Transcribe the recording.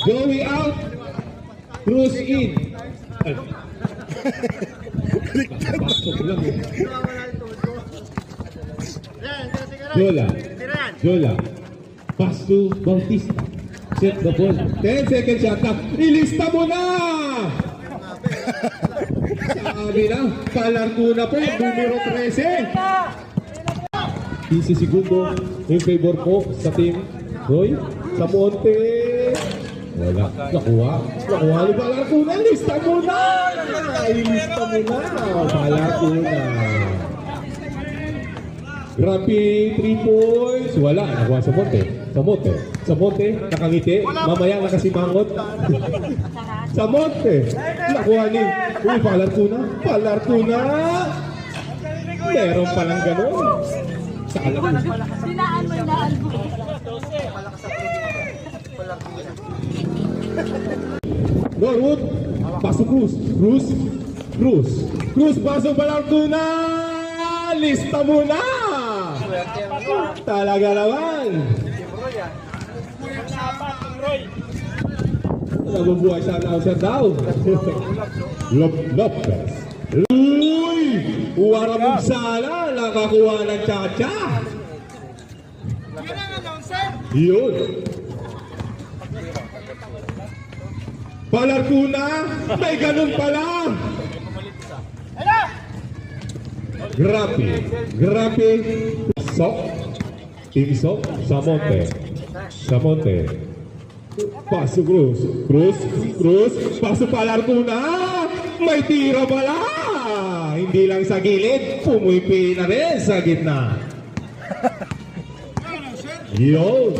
Joey out. Cruz in. Pasok lang eh. Jola. Jola. Pass to Bautista. Set the ball. 10 seconds shot clock. Ilista mo na! Sabi na, Palarcuna po, numero 13. 15 segundo in favor po sa team. Roy, sa Monte. Wala. Nakuha ni Palarcuna. Lista mo na! Ilista mo na, Palarcuna. Grabe, 3 points. Wala, nakuha sa Monte. Sa Monte, nakangiti. Mamaya nakasimangot. Sa Monte, nakuha ni Palarcuna. Meron palang gano'n. Sa alam. Sinaan mo yung naan ko. Norwood, pasok Cruz, pasok Palarcuna. Lista mo na! Talaga naman! Nabubuhay siya na siya daw. Lopez. Uy! Waramog sana. Nakakuha ng Chacha. Yun. Palarcuna. May ganun pala. Grabe. Sok. Team Sok. Sa Monte. Paso Cruz. Paso Palarcuna. May tira pala. Hindi lang sa gilid. Pumuipi na rin sa gitna. Yun.